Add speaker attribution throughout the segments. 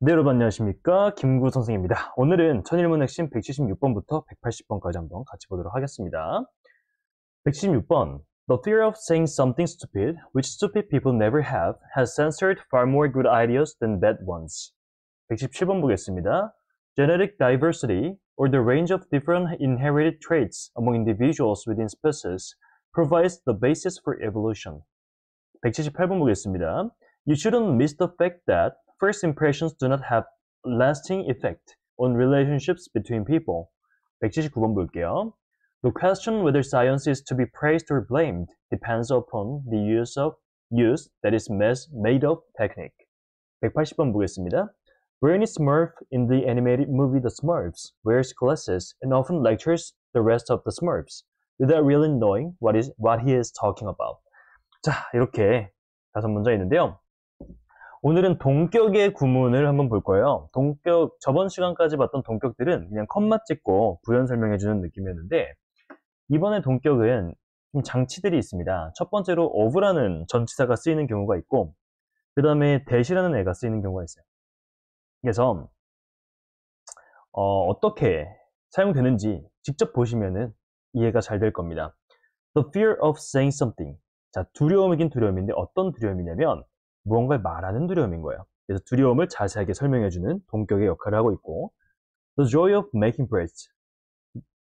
Speaker 1: 네, 여러분 안녕하십니까? 김구 선생입니다. 오늘은 천일문 핵심 176번부터 180번까지 한번 같이 보도록 하겠습니다. 176번. The fear of saying something stupid, which stupid people never have, has censored far more good ideas than bad ones. 117번 보겠습니다. Genetic diversity, or the range of different inherited traits among individuals within species, provides the basis for evolution. 178번 보겠습니다. You shouldn't miss the fact that first impressions do not have lasting effect on relationships between people. 179번 볼게요. The question whether science is to be praised or blamed depends upon the use that is made of technique. 180번 보겠습니다. Bernie Smurf in the animated movie The Smurfs wears glasses and often lectures the rest of the Smurfs without really knowing what he is talking about. 자, 이렇게 5문제 있는데요. 오늘은 동격의 구문을 한번 볼 거예요. 동격, 저번 시간까지 봤던 동격들은 그냥 컴마 찍고 부연 설명해주는 느낌이었는데, 이번에 동격은 좀 장치들이 있습니다. 첫 번째로 of라는 전치사가 쓰이는 경우가 있고, 그 다음에 that이라는 애가 쓰이는 경우가 있어요. 그래서 어떻게 사용되는지 직접 보시면은 이해가 잘 될 겁니다. The fear of saying something. 자, 두려움이긴 두려움인데 어떤 두려움이냐면 무언가를 말하는 두려움인 거예요. 그래서 두려움을 자세하게 설명해주는 동격의 역할을 하고 있고, The joy of making breads.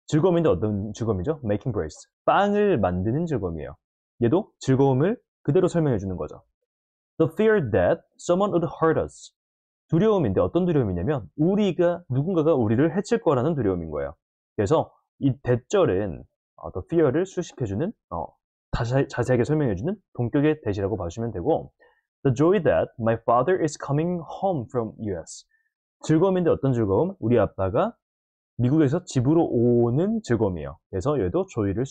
Speaker 1: 즐거움인데 어떤 즐거움이죠? Making breads. 빵을 만드는 즐거움이에요. 얘도 즐거움을 그대로 설명해주는 거죠. The fear that someone would hurt us. 두려움인데 어떤 두려움이냐면 누군가가 우리를 해칠 거라는 두려움인 거예요. 그래서 이 대절은 the fear를 수식해주는 자세하게 설명해주는 동격의 대시라고 봐주시면 되고, The joy that my father is coming home from US. 즐거움인데 어떤 즐거움? 우리 아빠가 미국에서 집으로 오는 즐거움이에요. 그래서 얘도 joy를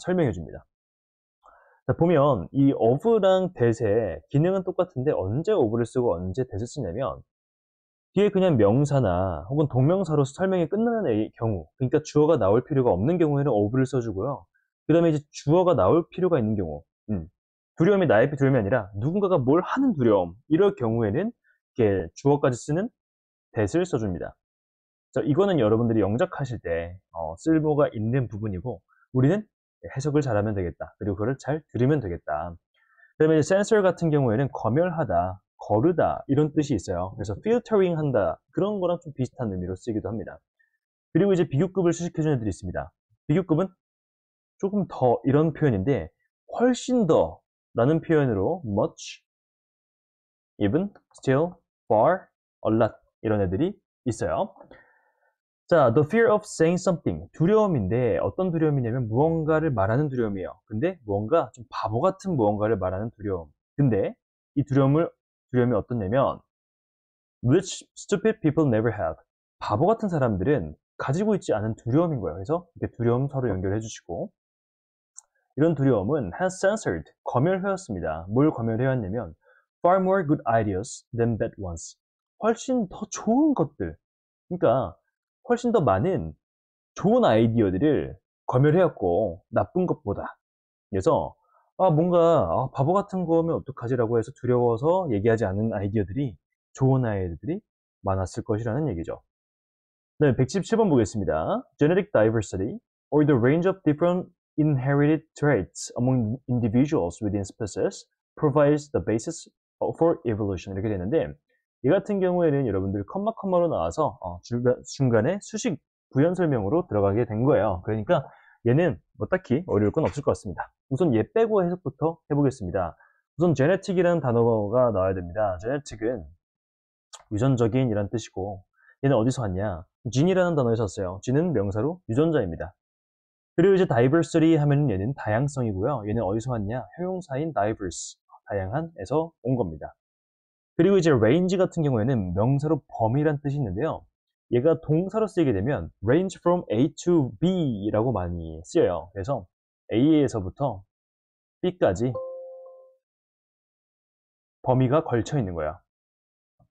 Speaker 1: 설명해줍니다. 자, 보면 이 of랑 that의 기능은 똑같은데 언제 of를 쓰고 언제 that을 쓰냐면 뒤에 그냥 명사나 혹은 동명사로서 설명이 끝나는 경우, 그러니까 주어가 나올 필요가 없는 경우에는 of를 써주고요. 그 다음에 이제 주어가 나올 필요가 있는 경우, 두려움이 나의 두려움이 아니라 누군가가 뭘 하는 두려움, 이럴 경우에는 이렇게 주어까지 쓰는 that을 써줍니다. 자, 이거는 여러분들이 영작하실 때 쓸모가 있는 부분이고, 우리는 해석을 잘하면 되겠다. 그리고 그걸 잘 들으면 되겠다. 그 다음에 censor 같은 경우에는 검열하다, 거르다 이런 뜻이 있어요. 그래서 filtering 한다 그런 거랑 좀 비슷한 의미로 쓰기도 합니다. 그리고 이제 비교급을 수식해주는 애들이 있습니다. 비교급은 조금 더 이런 표현인데 훨씬 더 라는 표현으로 much, even, still, far, a lot 이런 애들이 있어요. 자, the fear of saying something. 두려움인데 어떤 두려움이냐면 무언가를 말하는 두려움이에요. 근데 무언가 좀 바보 같은 무언가를 말하는 두려움. 근데 이 두려움이 어떻냐면 which stupid people never have. 바보 같은 사람들은 가지고 있지 않은 두려움인 거예요. 그래서 이렇게 두려움 서로 연결해 주시고, 이런 두려움은 has censored, 검열해왔습니다. 뭘 검열해왔냐면 far more good ideas than bad ones. 훨씬 더 좋은 것들. 그러니까 훨씬 더 많은 좋은 아이디어들을 검열해왔고 나쁜 것보다. 그래서 뭔가 바보 같은 거면 어떡하지라고 해서 두려워서 얘기하지 않은 아이디어들이 좋은 아이디어들이 많았을 것이라는 얘기죠. 네, 117번 보겠습니다. Genetic diversity, or the range of different inherited traits among individuals within species, provides the basis for evolution. 이렇게 되는데, 이 같은 경우에는 여러분들 컴마로 나와서 중간에 수식 부연 설명으로 들어가게 된 거예요. 그러니까 얘는 뭐 딱히 어려울 건 없을 것 같습니다. 우선 얘 빼고 해석부터 해보겠습니다. 우선 genetic이라는 단어가 나와야 됩니다. genetic은 유전적인 이란 뜻이고, 얘는 어디서 왔냐? gene이라는 단어에서 왔어요. gene은 명사로 유전자입니다. 그리고 이제 diversity 하면 얘는 다양성이고요. 얘는 어디서 왔냐? 형용사인 diverse, 다양한에서 온 겁니다. 그리고 이제 range 같은 경우에는 명사로 범위란 뜻이 있는데요. 얘가 동사로 쓰이게 되면 range from A to B라고 많이 쓰여요. 그래서 A에서부터 B까지 범위가 걸쳐 있는 거야.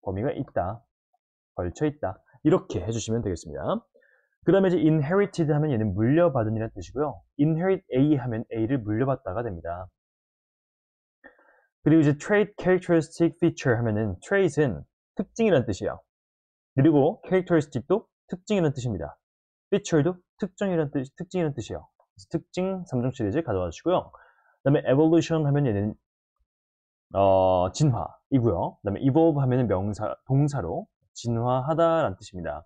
Speaker 1: 범위가 있다, 걸쳐 있다. 이렇게 해주시면 되겠습니다. 그 다음에 이제 inherited 하면 얘는 물려받은 이라는 뜻이고요. inherit A 하면 A를 물려받다가 됩니다. 그리고 이제 trait, characteristic, feature 하면은 trait은 특징이란 뜻이에요. 그리고 characteristic도 특징이란 뜻입니다. feature도 특징이란 뜻이에요. 특징 3종 시리즈 가져와 주시고요. 그 다음에 evolution 하면 얘는 진화이고요. 그 다음에 evolve 하면은 동사로 진화하다라는 뜻입니다.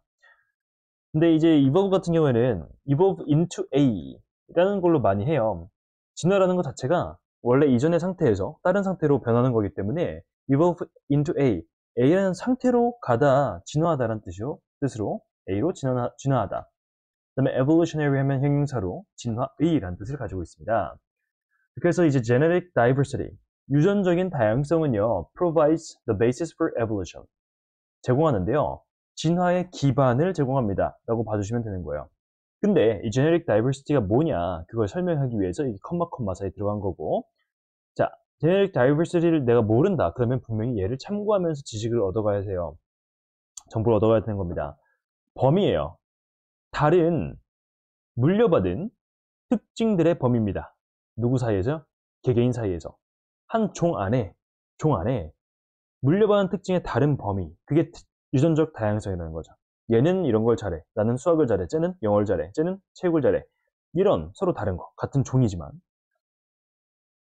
Speaker 1: 근데 이제 evolve 같은 경우에는 evolve into a 라는 걸로 많이 해요. 진화라는 것 자체가 원래 이전의 상태에서 다른 상태로 변하는 거기 때문에 evolve into A라는 상태로 가다, 진화하다라는 뜻으로 A로 진화하다. 그 다음에 evolutionary 하면 형용사로 진화의라는 뜻을 가지고 있습니다. 그래서 이제 genetic diversity, 유전적인 다양성은요, provides the basis for evolution. 제공하는데요, 진화의 기반을 제공합니다. 라고 봐주시면 되는 거예요. 근데 이 genetic diversity가 뭐냐, 그걸 설명하기 위해서 이 컴마 사이에 들어간 거고, 자, genetic diversity를 내가 모른다. 그러면 분명히 얘를 참고하면서 지식을 얻어가야 돼요. 정보를 얻어가야 되는 겁니다. 범위예요. 다른 물려받은 특징들의 범위입니다. 누구 사이에서? 개개인 사이에서. 한 종 안에 물려받은 특징의 다른 범위. 그게 유전적 다양성이라는 거죠. 얘는 이런 걸 잘해. 나는 수학을 잘해. 쟤는 영어를 잘해. 쟤는 체육을 잘해. 이런 서로 다른 거. 같은 종이지만.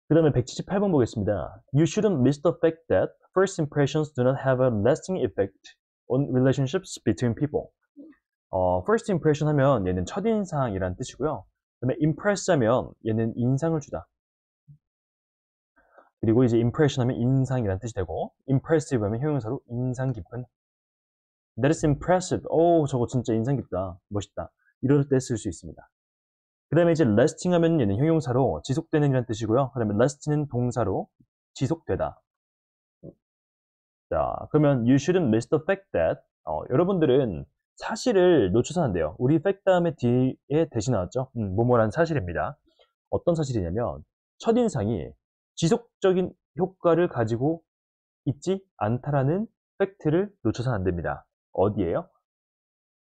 Speaker 1: 그 다음에 178번 보겠습니다. You shouldn't miss the fact that first impressions do not have a lasting effect on relationships between people. first impression 하면 얘는 첫인상이라는 뜻이고요. 그 다음에 impress 하면 얘는 인상을 주다. 그리고 이제 impression 하면 인상이라는 뜻이 되고, impressive 하면 형용사로 인상 깊은. That is impressive. 오, 저거 진짜 인상 깊다. 멋있다. 이럴 때 쓸 수 있습니다. 그 다음에 이제 lasting 하면 얘는 형용사로 지속되는 이라는 뜻이고요. 그 다음에 last는 동사로 지속되다. 자, 그러면 you shouldn't miss the fact that 여러분들은 사실을 놓쳐서는 안 돼요. 우리 fact 다음에 뒤에 대신 나왔죠? 뭐뭐라는 사실입니다. 어떤 사실이냐면 첫인상이 지속적인 효과를 가지고 있지 않다라는 팩트를 놓쳐서는 안 됩니다. 어디에요?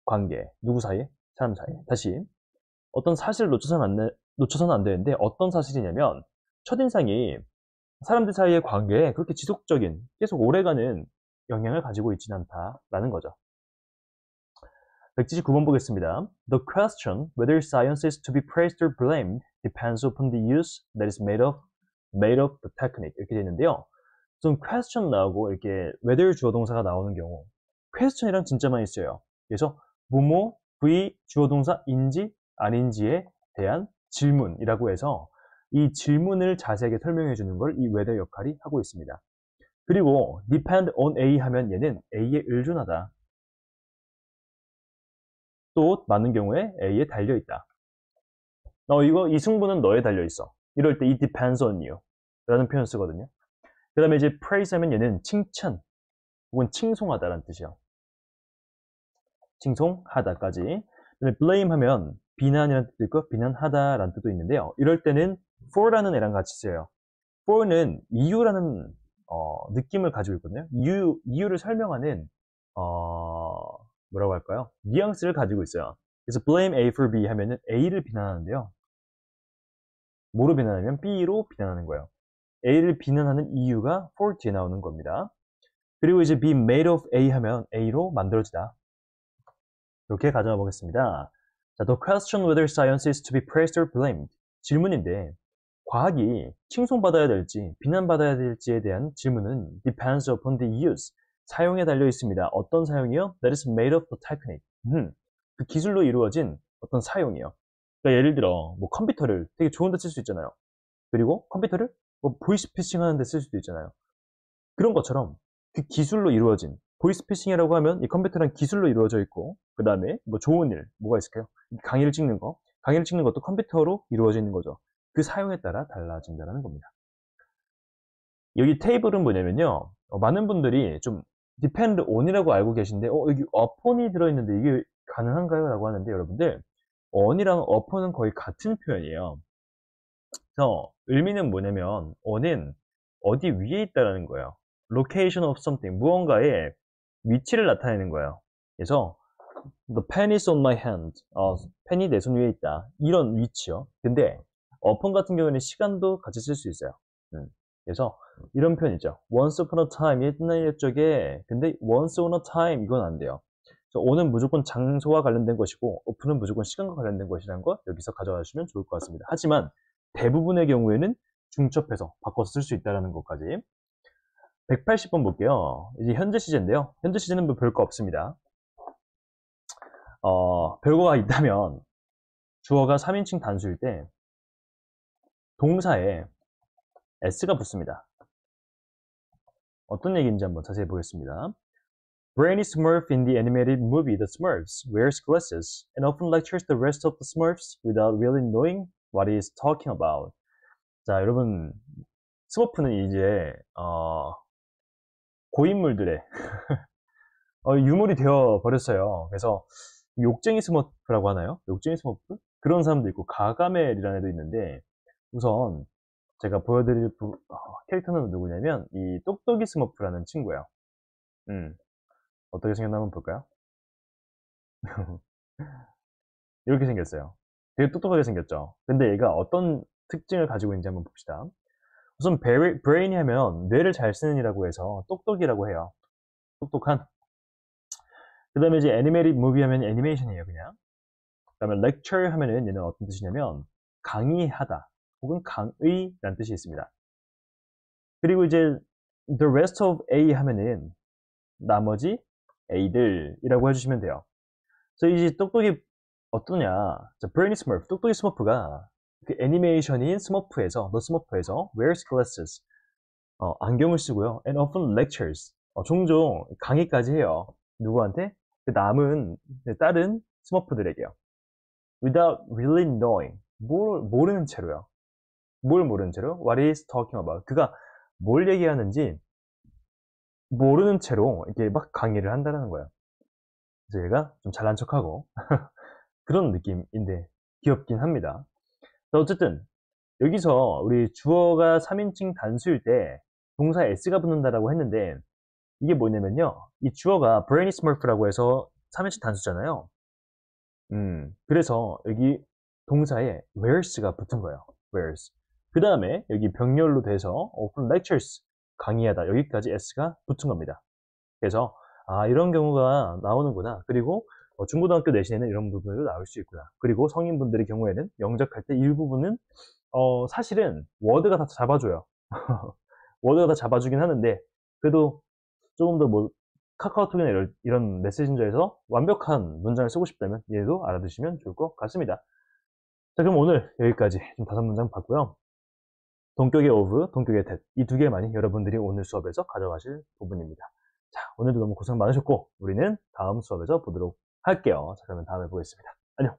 Speaker 1: 관계. 누구 사이에? 사람 사이에. 다시 어떤 사실을 놓쳐서는 안 되는데 어떤 사실이냐면 첫인상이 사람들 사이의 관계에 그렇게 지속적인, 계속 오래가는 영향을 가지고 있지는 않다라는 거죠. 179번 보겠습니다. The question whether science is to be praised or blamed depends upon the use that is made of the technique. 이렇게 되어 있는데요. 좀 question 나오고 이렇게 whether 주어 동사가 나오는 경우 question이랑 진짜 많이 써요. 그래서 뭐뭐 v 주어 동사인지 아닌지에 대한 질문이라고 해서 이 질문을 자세하게 설명해 주는 걸 이 whether 역할이 하고 있습니다. 그리고 depend on A 하면 얘는 A에 의존하다. 또 많은 경우에 A에 달려있다. 이 승부는 너에 달려있어. 이럴 때 it depends on you 라는 표현 쓰거든요. 그 다음에 이제 praise 하면 얘는 칭찬 혹은 칭송하다라는 뜻이에요. 칭송하다까지. 그 다음에 blame 하면 비난이라는 뜻도 있고 비난하다라는 뜻도 있는데요. 이럴 때는 for라는 애랑 같이 써요. for는 이유라는 느낌을 가지고 있거든요. 이유를 설명하는 뭐라고 할까요? 뉘앙스를 가지고 있어요. 그래서 blame A for B 하면은 A를 비난하는데요. 뭐로 비난하면 B로 비난하는 거예요. A를 비난하는 이유가 for 뒤에 나오는 겁니다. 그리고 이제 be made of A 하면 A로 만들어지다. 이렇게 가져가 보겠습니다. 자, the question whether science is to be praised or blamed. 질문인데 과학이 칭송받아야 될지 비난받아야 될지에 대한 질문은 depends upon the use. 사용에 달려 있습니다. 어떤 사용이요? That is made of the technique. 그 기술로 이루어진 어떤 사용이요. 그러니까 예를 들어 뭐 컴퓨터를 되게 좋은 데 쓸 수 있잖아요. 그리고 컴퓨터를 뭐 보이스피싱 하는 데 쓸 수도 있잖아요. 그런 것처럼 그 기술로 이루어진 보이스피싱이라고 하면 이 컴퓨터는 기술로 이루어져 있고 그 다음에 뭐 좋은 일 뭐가 있을까요? 강의를 찍는 것도 컴퓨터로 이루어져 있는 거죠. 그 사용에 따라 달라진다는 겁니다. 여기 테이블은 뭐냐면요. 많은 분들이 좀 depend on이라고 알고 계신데 여기 upon이 들어있는데 이게 가능한가요? 라고 하는데 여러분들 on이랑 upon은 거의 같은 표현이에요. 그래서 의미는 뭐냐면 on은 어디 위에 있다라는 거예요. location of something, 무언가의 위치를 나타내는 거예요. 그래서 the pen is on my hand, 펜이 내 손 위에 있다. 이런 위치요. 근데 upon 같은 경우에는 시간도 같이 쓸 수 있어요. 그래서 이런 표현이죠. Once upon a time, 옛날 옛적에. 근데 once on a time 이건 안 돼요. 그래서 on은 무조건 장소와 관련된 것이고 up는 무조건 시간과 관련된 것이라는 거 여기서 가져가 주시면 좋을 것 같습니다. 하지만 대부분의 경우에는 중첩해서 바꿔서 쓸 수 있다는 것까지. 180번 볼게요. 이제 현재 시제인데요. 현재 시제는 뭐 별거 없습니다. 별거가 있다면 주어가 3인칭 단수일 때 동사에 s가 붙습니다. 어떤 얘기인지 한번 자세히 보겠습니다. Brainy Smurf in the animated movie The Smurfs wears glasses and often lectures the rest of the Smurfs without really knowing what he is talking about. 자, 여러분, 스머프는 이제 고인물들의 유물이 되어 버렸어요. 그래서 욕쟁이 스머프라고 하나요? 욕쟁이 스머프? 그런 사람도 있고 가가멜이라는 애도 있는데 우선 제가 보여드릴 캐릭터는 누구냐면 이 똑똑이 스머프라는 친구예요. 어떻게 생겼나 한번 볼까요? 이렇게 생겼어요. 되게 똑똑하게 생겼죠. 근데 얘가 어떤 특징을 가지고 있는지 한번 봅시다. 우선 브레인이 하면 뇌를 잘 쓰는 이라고 해서 똑똑이라고 해요. 똑똑한. 그 다음에 이제 애니메이티드 무비 하면 애니메이션이에요, 그냥. 그 다음에 lecture 하면은 얘는 어떤 뜻이냐면 강의하다 혹은 강의라는 뜻이 있습니다. 그리고 이제 the rest of A 하면은 나머지 A들이라고 해주시면 돼요. 그래서 이제 똑똑이 어떠냐? 자, 브레이니 스머프, 똑똑이 스머프가 그 애니메이션인 스머프에서, The 스머프에서 wears glasses, 안경을 쓰고요. And often lectures, 종종 강의까지 해요. 누구한테? 그 남은 다른 스머프들에게요. Without really knowing, 모르는 채로요. 뭘 모르는 채로? What is talking about? 그가 뭘 얘기하는지 모르는 채로 이렇게 막 강의를 한다는 거예요. 그래서 얘가 좀 잘난 척하고 그런 느낌인데 귀엽긴 합니다. 어쨌든 여기서 우리 주어가 3인칭 단수일 때 동사 s가 붙는다라고 했는데 이게 뭐냐면요. 이 주어가 Brainy Smurf라고 해서 3인칭 단수잖아요. 그래서 여기 동사에 wears가 붙은 거예요. wears. 그 다음에 여기 병렬로 돼서 often lectures 강의하다 여기까지 s가 붙은 겁니다. 그래서 이런 경우가 나오는구나. 그리고 중고등학교 내신에는 이런 부분도 나올 수 있구나. 그리고 성인분들의 경우에는 영작할 때 일부분은 사실은 워드가 다 잡아줘요. 워드가 다 잡아주긴 하는데 그래도 조금 더 뭐 카카오톡이나 이런 메시지에서 완벽한 문장을 쓰고 싶다면 얘도 알아두시면 좋을 것 같습니다. 자, 그럼 오늘 여기까지 좀 5문장 봤고요. 동격의 of, 동격의 that 이 두 개만이 여러분들이 오늘 수업에서 가져가실 부분입니다. 자, 오늘도 너무 고생 많으셨고 우리는 다음 수업에서 보도록 할게요. 자, 그러면 다음에 보겠습니다. 안녕.